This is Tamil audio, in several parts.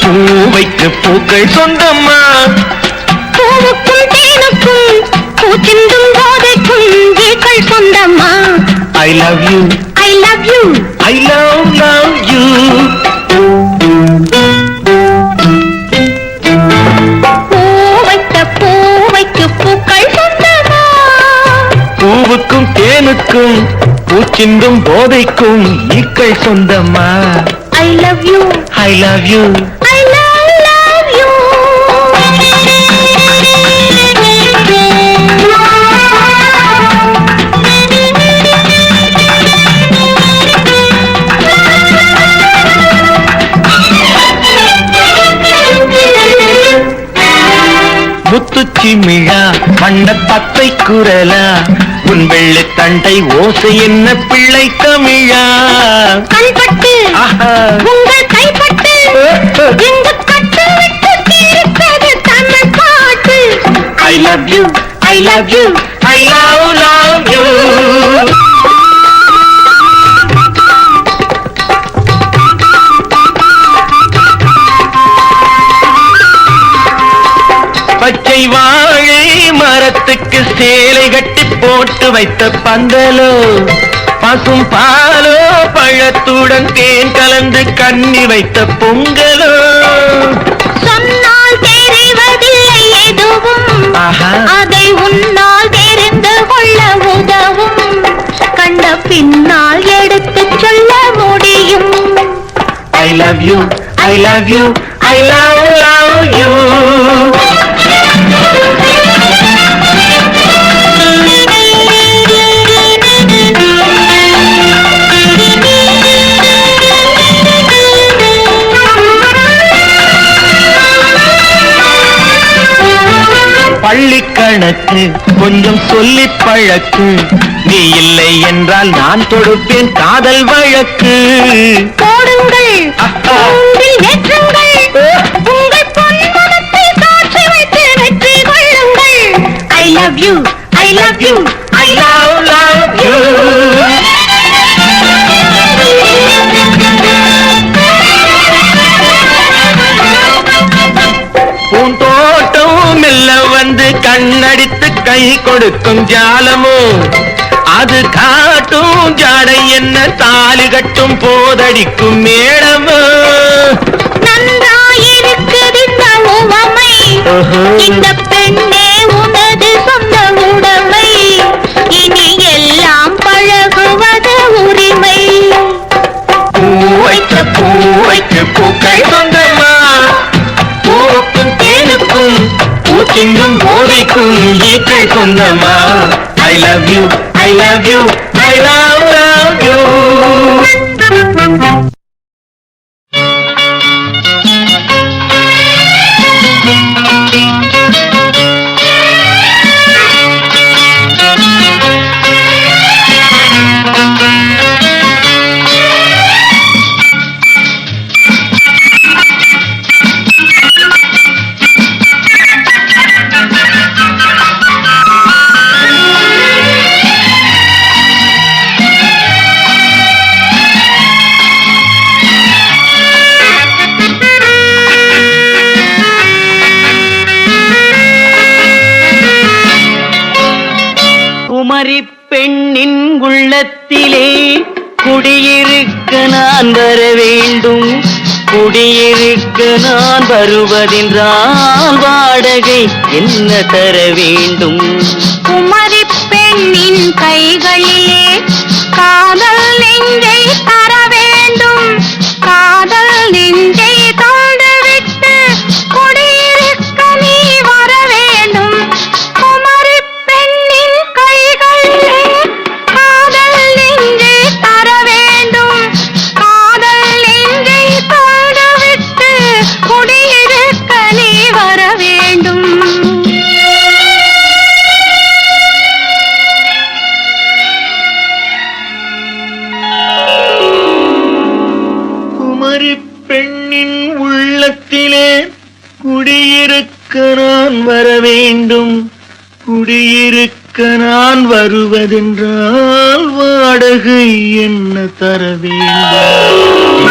பூவைக்கு பூக்கள் சொந்தம்மா. பூவுக்கும் தேனுக்கும் பூச்சிந்தும் போதைக்கும் ஈக்கள் சொந்தம்மா. I love you, I love you, I love you. பூவைக்கு பூக்கள் சொந்தம்மா. பூவுக்கும் தேனுக்கும் பூச்சிந்தும் போதைக்கும் ஈக்கள் சொந்தம்மா. I love you, I love you, I love you. முத்துச்சிமிழா வண்ண பத்தை குரலா உன் வெள்ளை தண்டை ஓசை என்ன பிள்ளை தமிழா. கண்பட்டு உங்கள் கைப்பட்டு இந்த கட்டு விட்டு தீர்ப்பது தமிழ் பாட்டு. I love you, I love you, I love you. பச்சை வாழை மரத்துக்கு சேலை கட்டி போட்டு வைத்த பந்தலோ பசும் பாலோ பழத்துடன் தேன் கலந்து கண்ணி வைத்த பொங்கலோ. சொன்னால் தெரிவதில்லை எதுவும் அதை உன்னால் தெரிந்து கொள்ள உதவும். கண்ட பின்னால் எடுத்து சொல்ல முடியும். I love you, I love you, I love you. பள்ளி கணக்கு கொஞ்சம் சொல்லி பழக்கு. நீ இல்லை என்றால் நான் தொடுப்பேன் காதல் வழக்கு. போடுங்கள் ஏற்றுங்கள் உங்கள் பொன்மனத்தை சாட்சி வைத்து வெற்றி கொள்ளுங்கள். I love you, I love you, I love you. பூந்தோட்டம் மெல்ல வந்து கண்ணடித்து கை கொடுக்கும் ஜாலமோ அது காட்டும் ஜாடை என்ன தாலி கட்டும் போதடிக்கும் மேடமோ. நன்றாயிருக்குது இந்த உவமை. இந்த பெண்ணே உனது சொந்த உடைமை. இனி எல்லாம் பழகுவது உரிமை. பூவைக்கு பூக்கள் சொந்தம்மா. பூவுக்கும் தேனுக்கும் பூச்சிங்கும் போதைக்கும் ஈக்கள் சொந்தம்மா. I love you, I love you, I love you. Kumari பெண்ணின் உள்ளத்திலே குடியிருக்க நான் வர வேண்டும். குடியிருக்க நான் வருவதென்றால் வாடகை என்ன தர வேண்டும்? குமரி பெண்ணின் கைகளிலே காதல் நெஞ்சை தர வேண்டும். காதல் நெஞ்சை தந்துவிட்டு குடியிருக்க நீ வர வேண்டும். குமரி பெண்ணின் கைகளிலே காதல் நெஞ்சை தர வேண்டும். காதல் நெஞ்சை தந்துவிட்டு குடியிருக்க நீ வர வேண்டும். குமரி பெண்ணின் உள்ளத்திலே குடியிருக்க நான் வர வேண்டும். குடியிருக்க நான் வருவதென்றால் வாடகை என்ன தர வேண்டும்?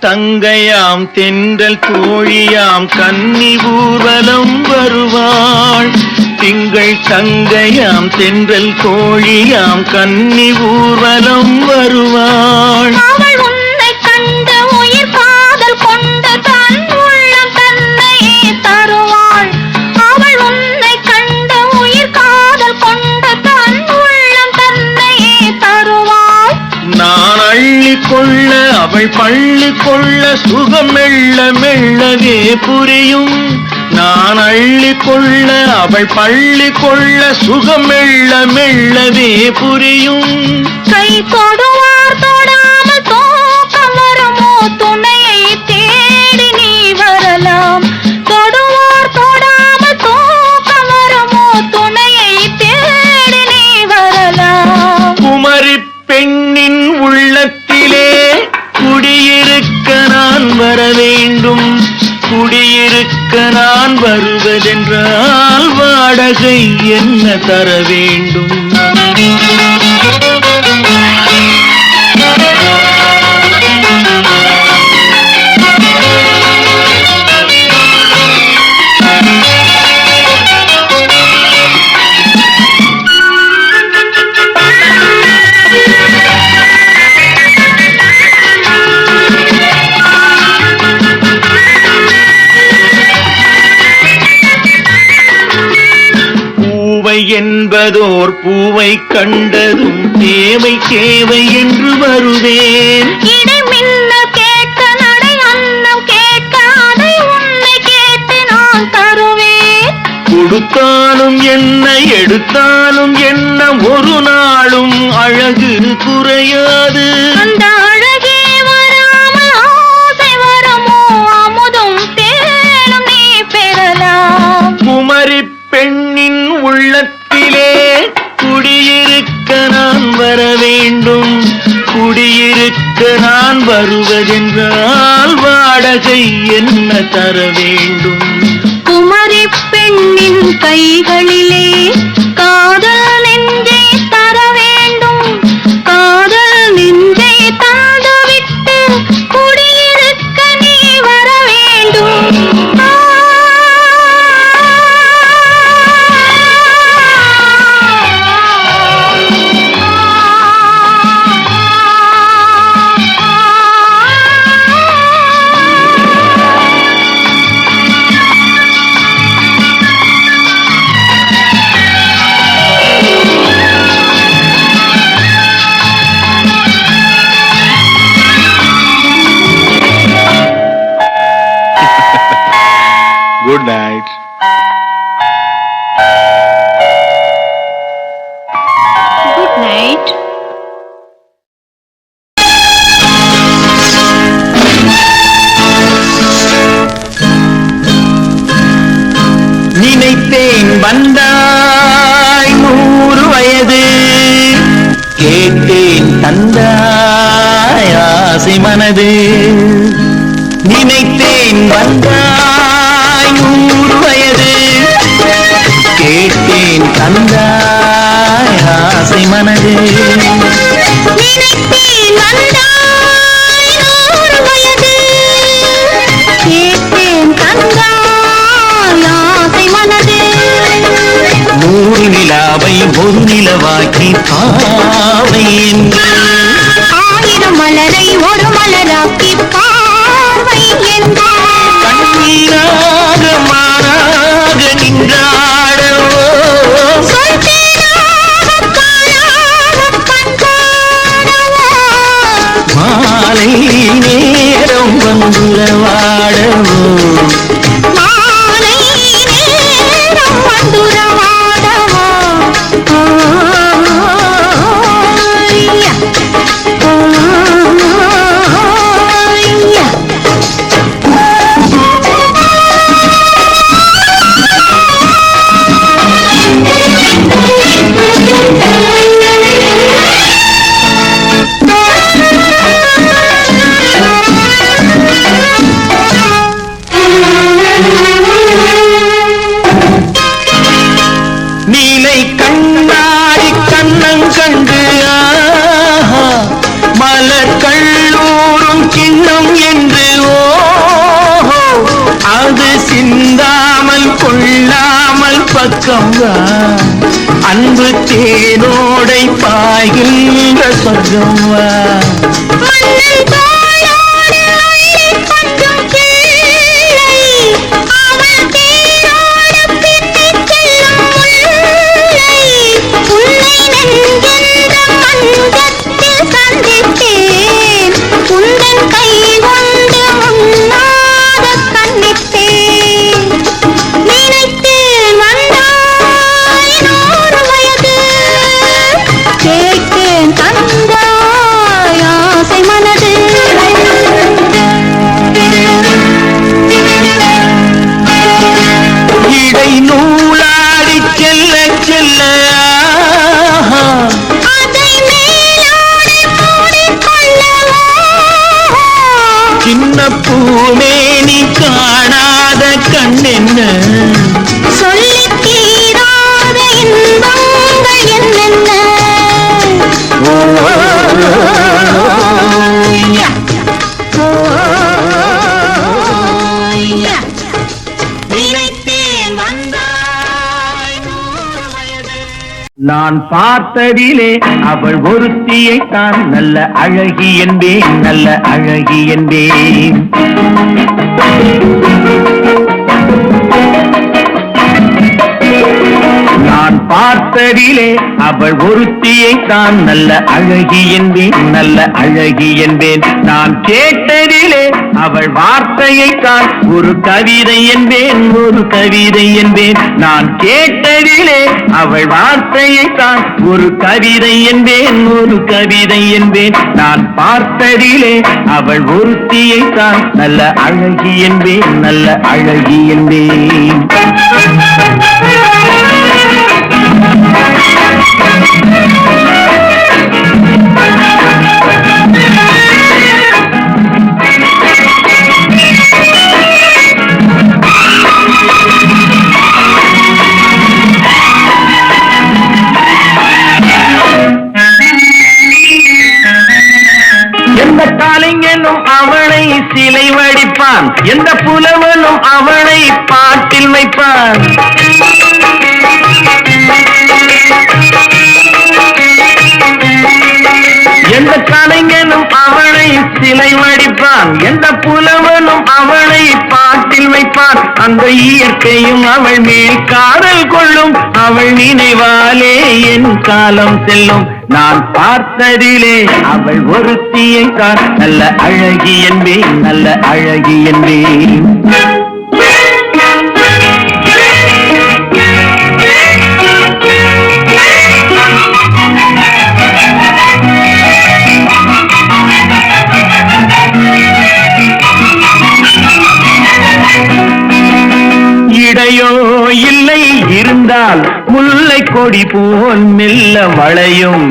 தங்கையாம் தென்றல் தோழியாம் கன்னி ஊர்வலம் வருவாள். திங்கள் தங்கையாம் தென்றல் தோழியாம் கன்னி ஊர்வலம் வருவாள். அவள் உன்னை கண்டு உயிர் காதல் கொண்டு தன் உள்ளம் தன்னையே தருவாள். அவள் உன்னை கண்டு உயிர் காதல் கொண்டு தன் உள்ளம் தன்னையே தருவாள். நான் அள்ளி கொள்ள அவள் பள்ளி கொள்ள சுகம் மெல்ல மெல்லவே புரியும். நான் அள்ளி கொள்ள அவள் பள்ளி கொள்ள சுகம் மெல்ல மெல்லவே புரியும். கை தொடுவார் தொடாமல் தூக்கம் வருமோ துணையை தேடி நீ வரலாம். தொடுவார் தொடாமல் தூக்கம் வருமோ துணையை தேடி நீ வரலாம். குமரி பெண்ணின் உள்ளத்திலே குடியிருக்க நான் வர வேண்டும். குடியிருக்க நான் வருவதென்றால் வாடகை என்ன தர வேண்டும்? என்பதோர் பூவை கண்டதும் தேவை தேவை என்று வருவேன். இடை மின்ன கேட்க நடை அன்னம் கேட்க அதை உன்னை கேட்டு நான் தருவேன். கொடுத்தாலும் என்ன எடுத்தாலும் என்ன ஒரு நாளும் அழகு குறையாது. அந்த அழகே வராமல் ஆசை வரமோ அமுதும் தேனும் நீ பெறலாம். குமரி பெண்ணின் உள்ளத்திலே குடியிருக்க நான் வர வேண்டும். குடியிருக்க நான் வருவதென்றால் வாடகை என்ன தர வேண்டும்? குமரி பெண்ணின் கைகளிலே காதல் நெஞ்சை தர வேண்டும். காதல் நெஞ்சை தந்துவிட்டு குடியிருக்க நீ வர வேண்டும். Good night. Good night. நினைத்தேன் வந்தாய் 100 வயது. கேட்டேன் தந்தாய் ஆசை மனது. நினைத்தேன் வந்தாய் 100 வயது. கேட்டேன் தந்தாய் ஆசை மனது. நினைத்தேன் வந்தாய் 100 வயது. கேட்டேன் தந்தாய் ஆசை மனது. 100 நிலாவை ஒரு நிலவாக்கி பாவை என்று 1000 மலரை ஒரு மலராக்கி பார்வை என்று கண்ணீராக மாறாக நின்றாடவோ. மாலை நேரம் வந்துரவாடவோ. மாலை நேரம் வந்துரவாடவோ. ஆய்யா, ஆய்யா. பக்கம் வா அன்பு தேனோடை பாய்கின்ற சொர்க்கம் வா மன்னன் தோளோடு அள்ளிக் கொஞ்சும் கிள்ளை, அவள் தேரோடு பின்னிச் செல்லும் முல்லை. உன்னை நெஞ்சென்ற மஞ்சத்தில் சந்தித்தேன், உந்தன் கை கொண்டு உண்ணாத கண்ணித்தேன். நினைத்தேன் வந்தாய் 100 வயது, கேட்டேன் தந்தாய் ஆசை மனது. இடை நூலாடி செல்ல செல்ல அதை மேலோடு மூடிக்கொள்ளவோ, சின்ன பூமேனி காணாத கண்ணென்ன சொல்லித் தீராத இன்பங்கள் என்னென்ன. நினைத்தேன் வந்தாய் 100 வயது. நான் பார்த்ததிலே அவள் ஒருத்தியை தான் நல்ல அழகி என்பேன் நல்ல அழகி என்பேன் நான் பார்த்ததிலே அவள் ஒருத்தியை தான் நல்ல அழகி என்பேன் நல்ல அழகி என்பேன் நான் கேட்டதிலே அவள் வார்த்தையை தான் ஒரு கவிதை என்பேன் ஒரு கவிதை என்பேன் நான் கேட்டதிலே அவள் வார்த்தையை தான் ஒரு கவிதை என்பேன் ஒரு கவிதை என்பேன் நான் பார்த்ததிலே அவள் ஒருத்தியை தான் நல்ல அழகி என்பேன் நல்ல அழகி என்பேன் எந்த காலைஞனும் அவளை சிலை வடிப்பான் எந்த புலவனும் அவளை பாட்டில் வைப்பான் எந்த கலைஞனும் அவளை சிலை வடிப்பான் எந்த புலவனும் அவளை பாட்டில் வைப்பான் அந்த இயற்கையும் அவள் மேல் காதல் கொள்ளும் அவள் நினைவாலே என் காலம் செல்லும் நான் பார்த்ததிலே அவள் ஒருத்தியை தான் நல்ல அழகி என்பேன் நல்ல அழகி என்பேன் இடையோ இல்லை இருந்தால் முல்லை கொடி போல் மெல்ல வளையும்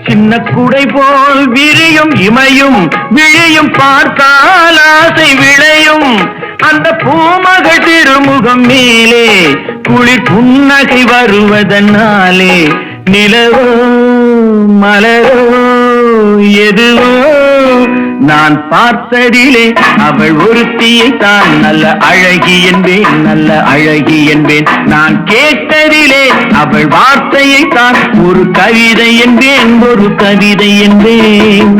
சின்ன குடை போல் விரியும் இமையும் விழியும் பார்த்தால் ஆசை விளையும் அந்த பூமகள் திருமுகம் மேலே குளிர் புன்னகை வருவதனாலே நிலவோ மலரோ எதுவோ நான் பார்த்ததிலே அவள் ஒருத்தியை தான் நல்ல அழகி என்பேன் நல்ல அழகி என்பேன் நான் கேட்டதிலே அவள் வார்த்தையை தான் ஒரு கவிதை என்பேன் ஒரு கவிதை என்பேன்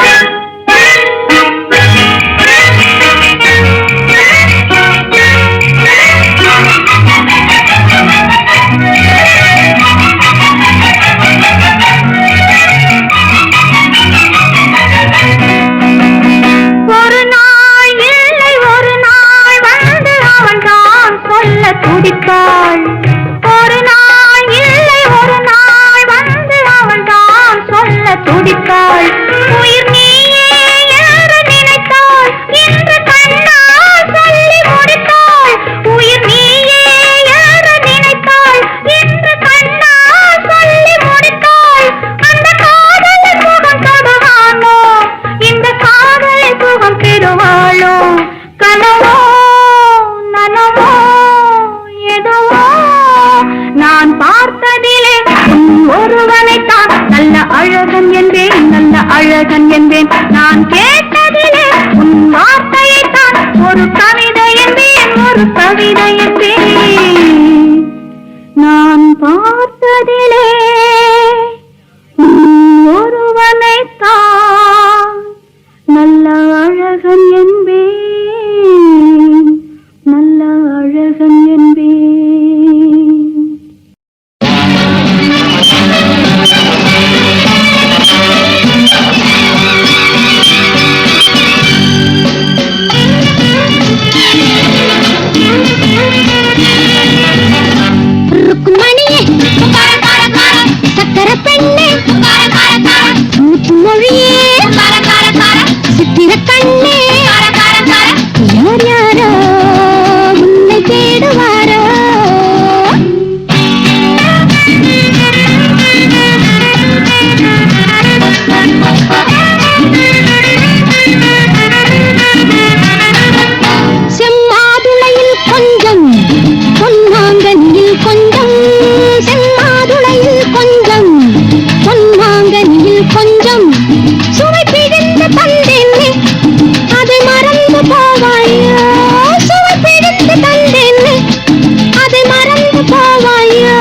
துடித்தாள் ஒரு நாள் இல்லை ஒரு நாள் வந்து அவள் தான் சொல்ல துடித்தாள் உயிர் நீயே என்று நினைத்தாள் இன்று கண்ணால் சொல்லி முடித்தாள் உயிர் நீயே என்று நினைத்தாள் இன்று கண்ணால் சொல்லி முடித்தாள் அந்த காதலை சுகம் தொடுவானோ இந்த காதலை சுகம் பெறுவாளோ கனவோ நனவோ நான் பார்த்ததிலே ஒருவனைத்தான் நல்ல அழகன் என்பேன் நல்ல அழகன் என்பேன் நான் கேட்டதிலே உன் வார்த்தையைத்தான் ஒரு கவிதை என்பேன் ஒரு கவிதை என்பேன் நான் பார்த்ததிலே ஒருவனைத்தான் நல்ல அழகன் என்பேன், நல்ல அழகன் என்பேன். ருக்குமணியே சக்கர பெண்ணே மொழியே சித்திர கண்ணே யார் யாரோ உன்னை தேடுவாரோ. செம்மாதுளையில் கொஞ்சம் பொன்மாங்கனியில் கொஞ்சம், செம்மாதுளையில் கொஞ்சம் பொன்மாங்கனியில் கொஞ்சம் சுவை பிடிந்து தந்தேனே அதை மறந்து போவாயோ, சுவை பிடிந்து தந்தேனே அதை மறந்து போவாயோ.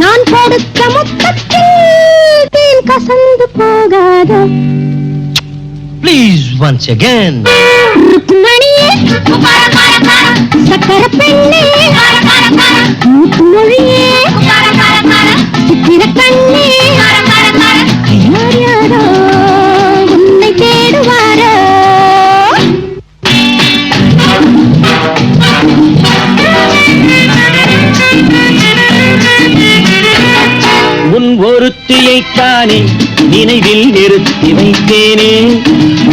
நான் கொடுத்த முத்தத்தில் தேன் கசந்து போகாதோ. Please, once again. ருக்குமணியே சக்கர பெண்ணே மொழியே சித்திர கண்ணே யார் யாரோ உன்னை தேடுவாரோ. உன் ஒருத்தியைத்தானே நினைவில் நிறுத்தி வைத்தேனே,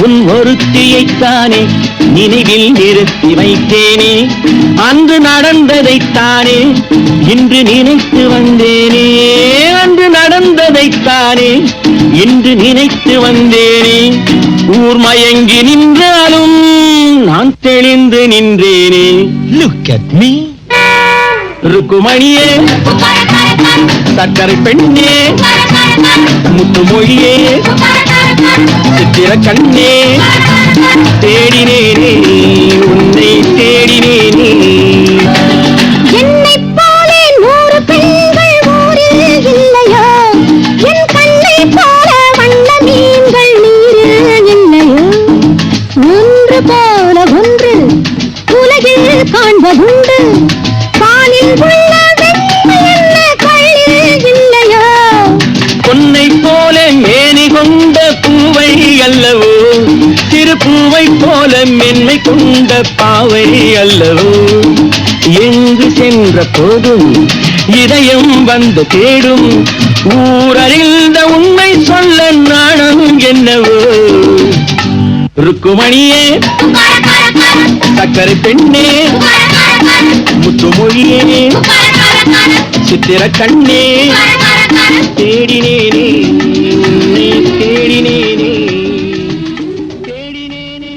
உன் ஒருத்தியைத்தானே நினைவில் நிறுத்தி வைத்தேனே. அன்று நடந்ததைத்தானே இன்று நினைத்து வந்தேனே, அன்று நடந்ததைத்தானே இன்று நினைத்து வந்தேனே. ஊர் மயங்கி நின்றாலும் நான் தெளிந்து நின்றேனே. Look at me. ருக்குமணியே சக்கரை பெண்ணே முத்துமொழியே சித்திர கண்ணே தேடினேனே உன்னை தேடினேனே. என்னைப் போலே 100 பெண்கள் ஊரில் இல்லையோ, என் கண்ணைப் போல வண்ண மீன்கள் நீரில் இல்லையோ. ஒன்று போல ஒன்று உலகில் காண்பதுண்டு, பாலில் உள்ள வெண்மை என்ன கள்ளில் இல்லையோ. பொன்னை போல மேனி கொண்ட பூவை அல்லவோ, சிறு பூவை போல மென்மை கொண்ட பாவை அல்லவோ. எங்கு சென்ற போதும் இதயம் வந்து தேடும், ஊரறிந்த உண்மை சொல்ல நாணம் என்னவோ. ருக்குமணியே சக்கரை பெண்ணே முத்துமொழியே சித்திர கண்ணே தேடினேனே உன்னை தேடினேனே தேடினேனே.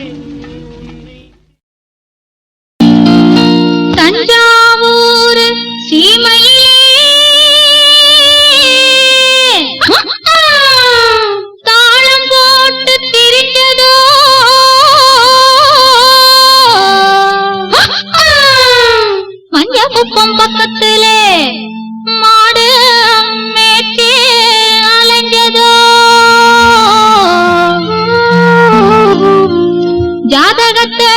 தஞ்சாவூர் சீமையிலே தாளம் போட்டு திரிஞ்சதோ மஞ்சக்குப்பம் பக்கத்திலே மாடு மேய்ச்சி அலைஞ்சதோ. ஜாதகத்தை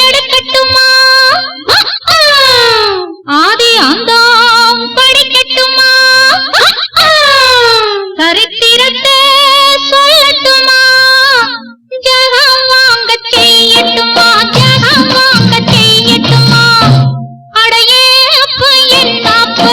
எடுக்கட்டுமா, ஆதி அந்தம் படிக்கட்டுமா, சரித்திரத்தை சொல்லட்டுமா, ஜகம் வாங்க செய்யட்டுமா, ஜகம் வாங்க செய்யட்டுமா. அடையே அப்ப என்ன அப்ப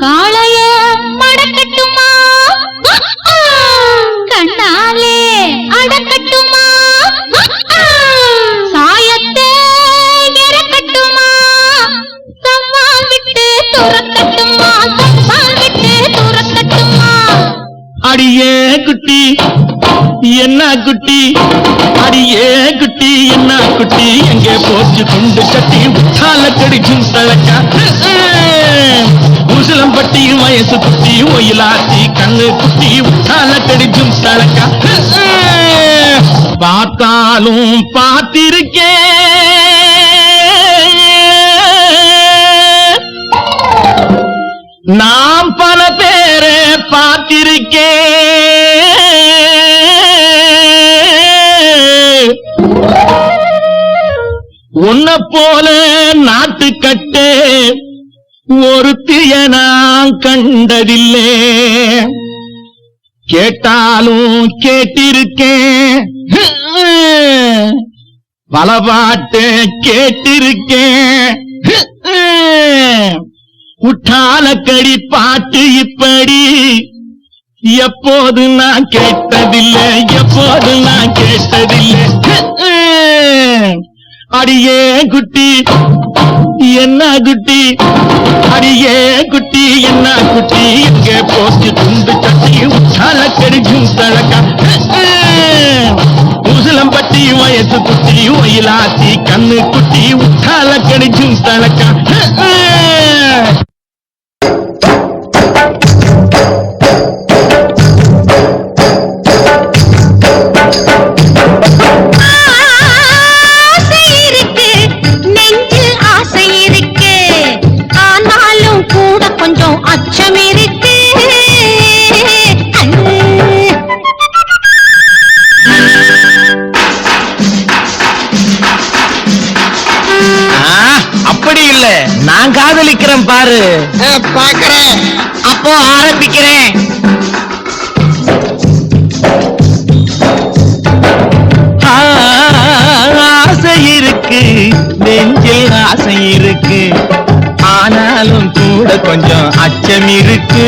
காளைய மடக்கட்டுமா கண்ணாலே அடக்கட்டுமா சாயத்தே இறக்கட்டுமா சம்மால் விட்டு துரக்கட்டுமா சம்மால் விட்டு துரக்கட்டுமா அடியே குட்டி என்ன குட்டி அடியே குட்டி என்ன குட்டி எங்கே போச்சு கொண்டு கட்டி உச்சால கடிச்சும் தழக்கா உசிலம் பட்டி வயசு குட்டி ஒயிலாத்தி கண்ணு குட்டி உச்சால கடிச்சும் தழக்கா பார்த்தாலும் பார்த்திருக்கேன் நாம் பல பேரை பார்த்திருக்கேன் உன்னை போல நாட்டுக்கட்டே ஒருத்திய நான் கண்டதில்லை கேட்டாலும் கேட்டிருக்கேன் பல பாட்டு கேட்டிருக்கேன் உற்றாலக்கடி பாட்டு இப்படி எப்போது நான் கேட்டதில்லை எப்போது நான் கேட்டதில்லை அடியே குட்டி என்ன குட்டி அடியே குட்டி என்ன குட்டி எங்கே போச்சு துண்டு கட்டி உற்றாலக்கடி தழக்கா உசிலம் பட்டி வயசு குட்டி ஒயிலாத்தி கண்ணு குட்டி உற்றாலக்கடி தழக்கா அச்சம் இருக்கு அப்படி இல்ல நான் காதலிக்கிறேன் பாரு பாக்குறேன் அப்போ ஆரம்பிக்கிறேன் ஆசை இருக்கு நெஞ்சில் ஆசை இருக்கு ஆனாலும் கூட கொஞ்சம் அச்சம் இருக்கு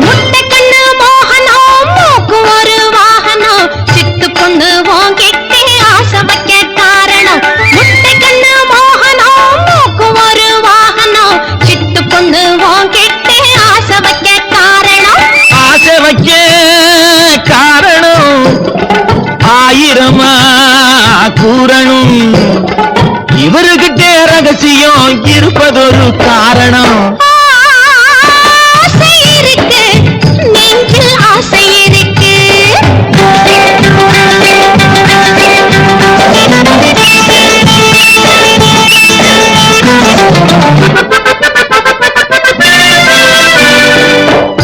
முட்டை கண்ணு மோகனம் மூக்கு ஒரு வாகனம் சிட்டு பொண்ணு வாங்கிட்டு ஆசை வைக்க காரணம் முட்டை கண்ணு மோகனம் மூக்கு ஒரு வாகனம் சிட்டு பொண்ணு வாங்கிட்டு ஆசை வைக்க காரணம் ஆசை வைக்க காரணம் ஆயிரமா கூறணும் இவருகிட்டே ரகசியம் இருப்பதொரு காரணம் ஆசை இருக்கு நெஞ்சில் ஆசை இருக்கு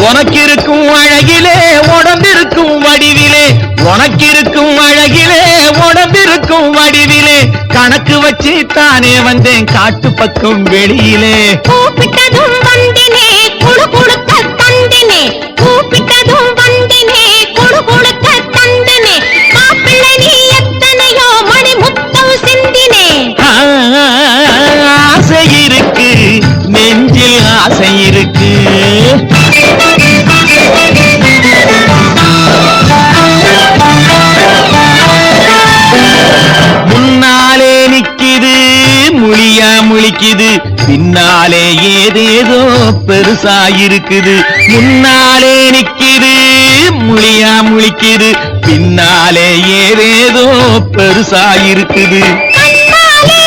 உனக்கிருக்கும் அழகிலே உடம்பிருக்கும் வடிவிலே உனக்கிருக்கும் அழகிலே உடம்பிருக்கும் வடிவிலே கணக்கு வச்சு தானே வந்தேன் காட்டு பக்கம் வெளியிலே கூப்பிட்டதும் வந்தினே குடு குடுக்க தந்தினே கூப்பிட்டதும் வந்தினே குடு குடுக்க தந்தினே மாப்பிள்ளை நீ எத்தனையோ மணி முத்தம் சிந்தினே ஆசை இருக்கு நெஞ்சில் ஆசை இருக்கு முன்னாலே நிக்கிது முழியா முழிக்குது பின்னாலே ஏதேதோ பெருசா இருக்குது முன்னாலே நிக்கிது முழியா முழிக்குது பின்னாலே ஏதேதோ பெருசா இருக்குது கண்ணாலே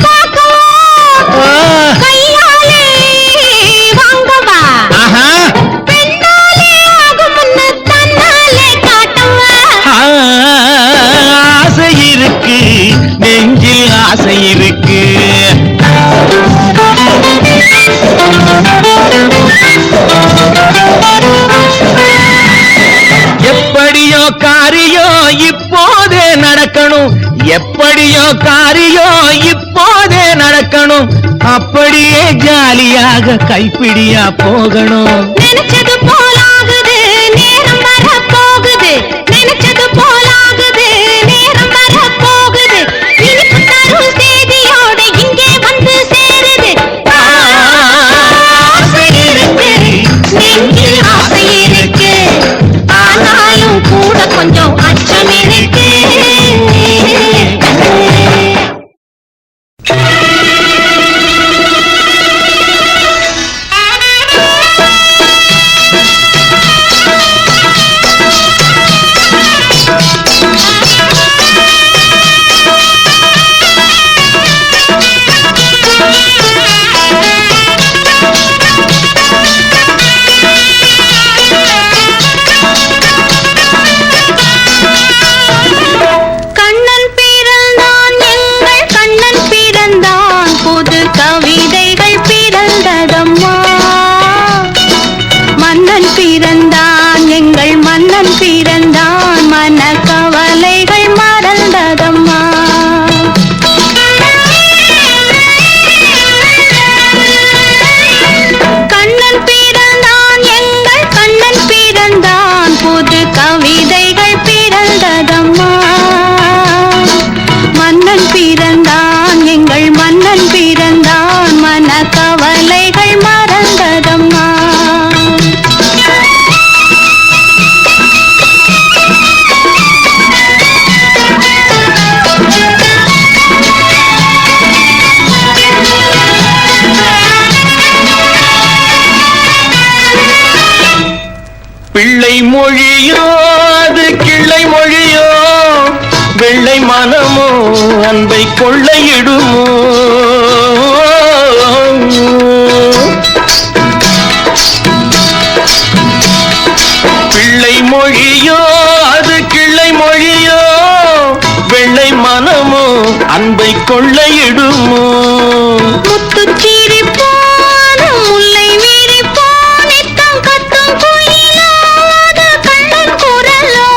பார்க்கவா கையாலே வாங்கவா ஆஹா பெண்ணாலே ஆகும்னு தன்னாலே காட்டவா ஆசை இருக்கு நெஞ்சில் ஆசை இருக்கு எப்படியோ காரியோ இப்போதே நடக்கணும் எப்படியோ காரியோ இப்போதே நடக்கணும் அப்படியே ஜாலியாக கைப்பிடியா போகணும் நினைச்சது போலாகுது நேரம் வர போகுது கொஞ்சம் அச்சம் இருக்கு. பிள்ளை மொழியோ அது கிள்ளை மொழியோ, வெள்ளை மனமோ அன்பை கொள்ளையிடுமோ. பிள்ளை மொழியோ அது கிள்ளை மொழியோ, வெள்ளை மனமோ அன்பை கொள்ளையிடுமோ. முத்துச்சீரி போன முல்லை வீரி போனித்தம் கத்தும் குயிலோ, அது கண்ணன் குரலோ.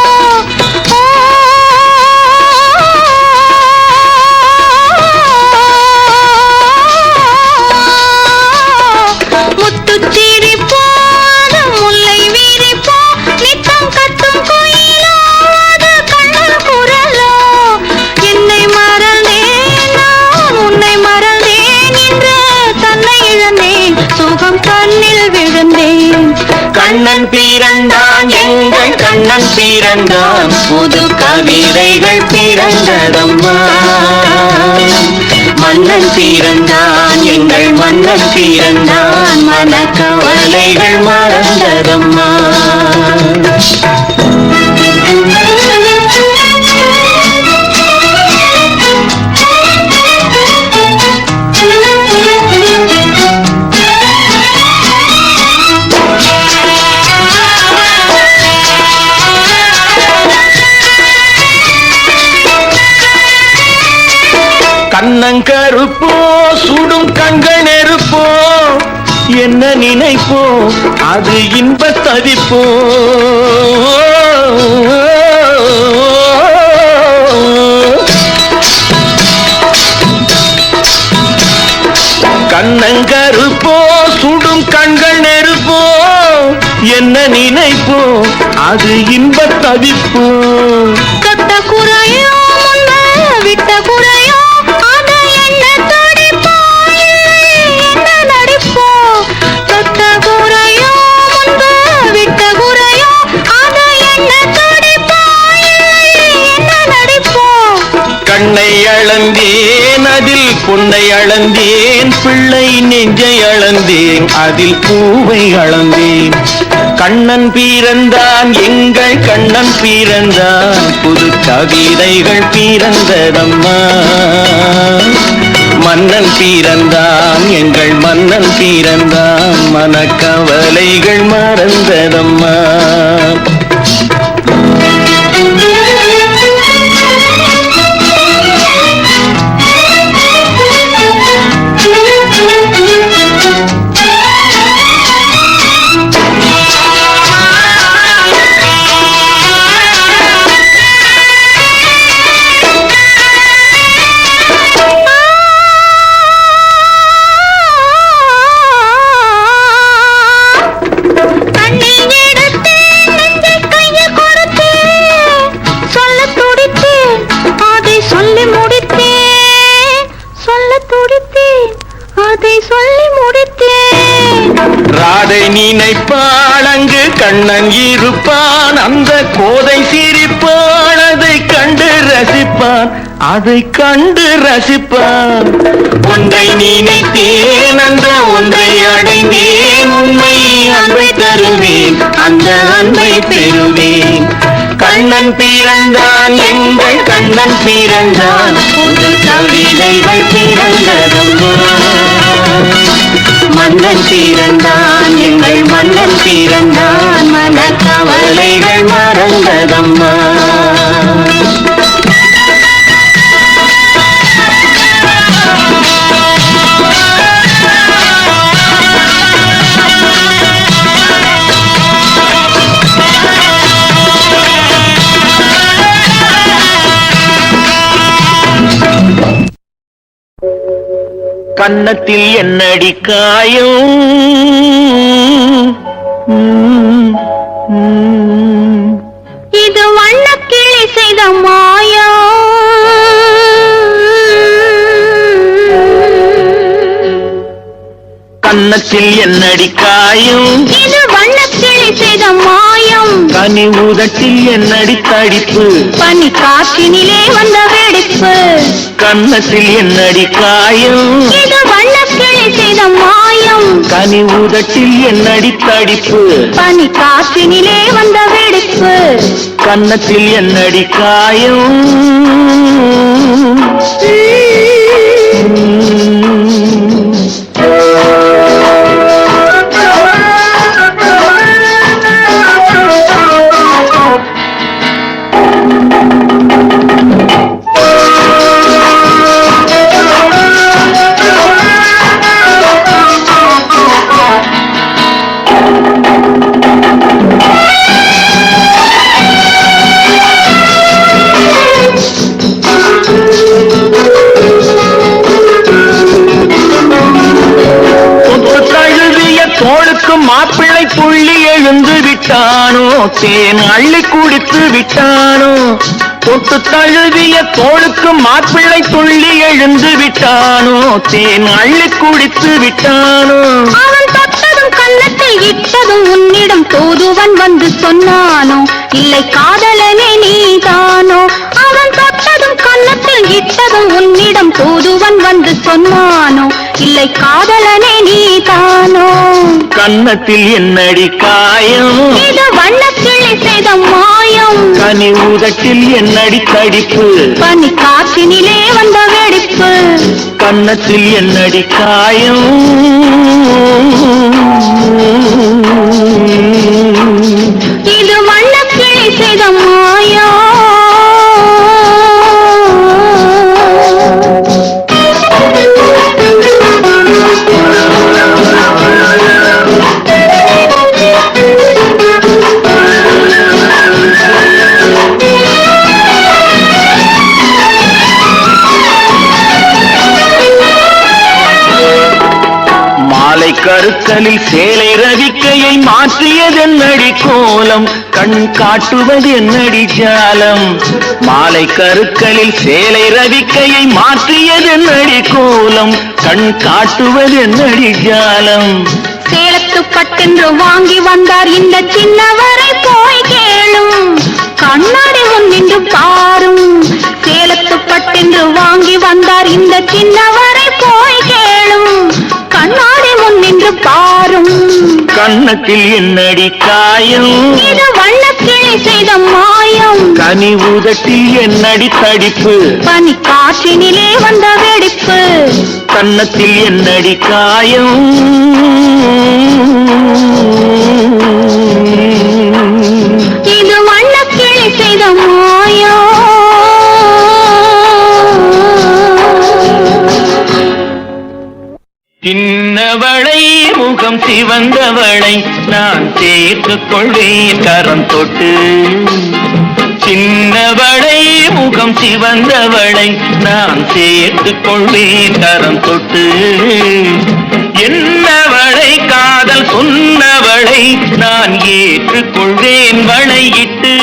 முத்துச்சீரி போன முல்லை வீரி போனித்தம் கத்தும் குயிலோ, அது கண்ணன் குரலோ. என்னை மறந்தேன் நான் உன்னை மறந்தேன் என்று தன்னை இழந்தேன், சுகம் கண்ணில் விழுந்தேன். கண்ணன் பிறந்தான் எங்கள் கண்ணன் பிறந்தான், புது கவிதைகள் பிறந்ததம்மா. மன்னன் பிறந்தான் எங்கள் மன்னன் பிறந்தான், மனக்கவலைகள் மறந்ததம்மா. கண்ணங்கருப்போ சுடும் கண்கள் நெருப்போ, என்ன நினைப்போ அது இன்ப தவிப்போ. கண்ணங்கருப்போ சுடும் கண்கள் நெருப்போ, என்ன நினைப்போ அது இன்ப தவிப்போ. தொட்ட குறையோ விட்ட குறையோ, அது என்ன தடிப்போ என்ன நடிப்போ. தொட்ட குறையோ முன்பு விட்ட குறையோ, அது என்ன தடிப்போ என்ன நடிப்போ. கண்ணை அளந்தேன் அதில் பொன்னை அளந்தேன், பிள்ளை நெஞ்சை அளந்தேன் அதில் பூவை அளந்தேன். கண்ணன் பிறந்தான் எங்கள் கண்ணன் பிறந்தான், புது கவிதைகள் பிறந்ததம்மா. மன்னன் பிறந்தான் எங்கள் மன்னன் பிறந்தான், மனக்கவலைகள் மறந்ததம்மா. ராதை நினைப்பாள் அங்கு கண்ணன் இருப்பான், அந்த கோதை சிரிப்பாள் அதை கண்டு ரசிப்பான். ஒன்றை நினைத்தேன் அந்த ஒன்றை அடைந்தேன், உண்மை அன்பை தருவேன் அந்த அன்பை பெறுவேன். கண்ணன் பிறந்தான் எங்கள் கண்ணன் பிறந்தான், புது கவிதைகள் பிறந்ததம்மா. மன்னன் பிறந்தான் எங்கள் மன்னன் பிறந்தான், மனக்கவலைகள் மறந்ததம்மா. கன்னத்தில் என்னடி காயம், இது வண்ணக்கிளி செய்த மாயம். கன்னத்தில் என்னடி காயம், இது வண்ணக்கிளி செய்த மாயம். கனி உதட்டில் என்னடி தடிப்பு, பனி காற்றினிலே வந்த வெடிப்பு. கன்னத்தில் என்னடி காயம், இது வண்ணக்கிளி செய்த மாயம். கனி உதட்டில் என்னடி தடிப்பு, பனி காற்றினிலே வந்த வெடிப்பு. கன்னத்தில் என்னடி காயம். மாப்பிள்ளை துள்ளி எழுந்து விட்டானோ, தேன் அள்ளி குடித்து விட்டானோ. தொட்டு தழுவிய தோளுக்கு மாப்பிள்ளை துள்ளி எழுந்து விட்டானோ, தேன் அள்ளி குடித்து விட்டானோ. அவன் தொட்டதும் கன்னத்தில் இட்டதும் உன்னிடம் தூதுவன் வந்து சொன்னானோ, இல்லை காதலனே நீதானோ. அவன் தொட்டதும் கன்னத்தில் இட்டதும் உன்னிடம் தூதுவன் வந்து சொன்னானோ, இல்லை காதலனே நீதானோ. கன்னத்தில் என்னடி காயம், இது வண்ணக்கிளி செய்த மாயம். கனி உதட்டில் என்னடி தடிப்பு, பனி காற்றினிலே வந்த வெடிப்பு. கன்னத்தில் என்னடி காயம். இது வண்ணக்கிளி செய்த மாயம். கருக்கலில் சேலை ரவிக்கையை மாற்றியதென்னடி கோலம், கண் காட்டுவது என்னடி ஜாலம். மாலை கருக்கலில் சேலை ரவிக்கையை மாற்றியதென்னடி கோலம், கண் காட்டுவது என்னடி ஜாலம். சேலத்து பட்டென்று வாங்கி வந்தார் இந்த சின்னவரை போய் கேளும், கண்ணாடி முன்னின்று பாரும். சேலத்து பட்டென்று வாங்கி வந்தார் இந்த சின்னவரை போய் கேளும், கண்ணாடி முன்னின்று பாரும். கன்னத்தில் என்னடி காயம், இது வண்ணக்கிளி செய்த மாயம். கனி உதட்டில் என்னடி தடிப்பு, பனி காற்றினிலே வந்த வெடிப்பு. கன்னத்தில் என்னடி காயம். இது வண்ணக்கிளி செய்த மாயம். சின்னவளை முகம் சிவந்தவளை நான் சேர்த்துக் கொள்வேன் கரம் தொட்டு. சின்னவளை முகம் சிவந்தவளை நான் சேர்த்துக் கொள்வேன் கரம் தொட்டு. என்னவளை காதல் சொன்னவளை நான் ஏற்றுக்கொள்வேன் வளையிட்டு.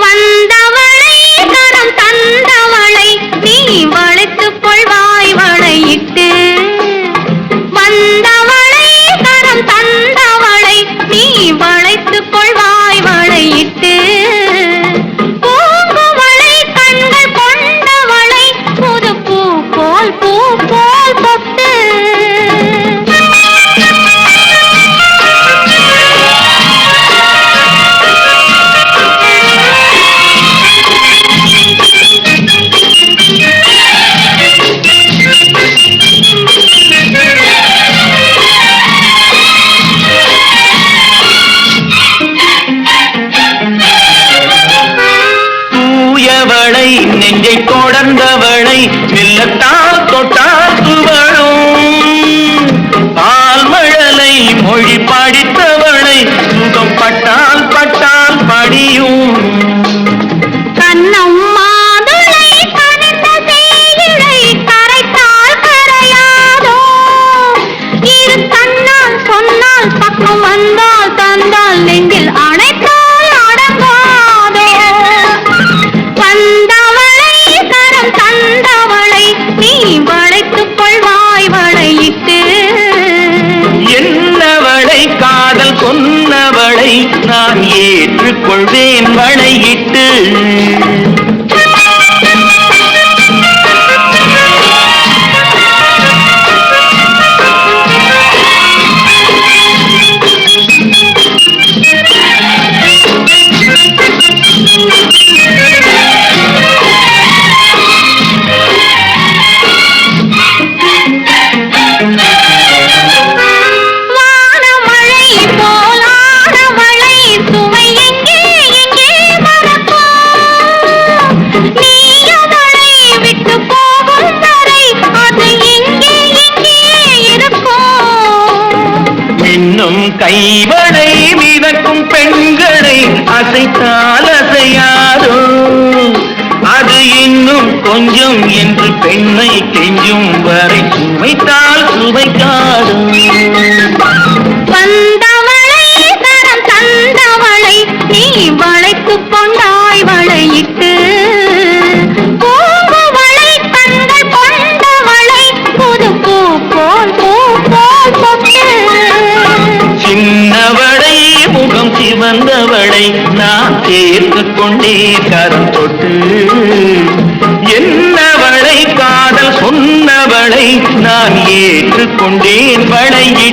வந்தவளை கரம் தந்தவளை நீ வளைத்துக் கொள்வாய் வளையிட்டு. வந்தவளை கரம் தந்தவளை நீ வளைத்துக் கொள்வாய் வளையிட்டு. என்னவளை மெல்லத்தால் தொட்டால் துவழும் பால்மழலை மொழி படித்தவளை சுகம் பட்டால் பட்டால் படியும் கண்ணம் மாதுளை கனிந்த தேயிலை கரைத்தால் கரையாதோ இரு கண்ணால் சொன்னால் பக்கம் வந்தால் தந்தால் நெஞ்சில் அணைத்தால் அடங்காதோ வந்தவளை கரம் தந்தவளை நீ வளைத்துக் கொள்வாய் வளையிட்டு என்னவளை காதல் சொன்னவளை நான் ஏற்றுக்கொள்வேன் வளையிட்டு வானமழை போலானவளை சுவை எங்கே எங்கே மறக்கும் நீ அவளை விட்டு போகும் வரை அது எங்கே எங்கே இருக்கும் இன்னும் கைவளை மிதக்கும் பெண்களை அசைத்தால் அசையாதோ அது இன்னும் கொஞ்சம் என்று பெண்ணை கெஞ்சும் வரை சுவைத்தால் சுவைக்காதோ வந்தவளை கரம் தந்தவளை நீ வளைத்துக் கொண்டாய் வளையிட்டு பூவளை கண்கள் கொண்டவளை புது பூ போல் பொட்டு சின்னவளை முகம் சிவந்தவளை நான் சேர்த்து கொண்டே கரம் தொட்டு என்னவளை காதல் சொன்னவளை நான் ஏற்றுக்கொண்டேன் வளையிட்டு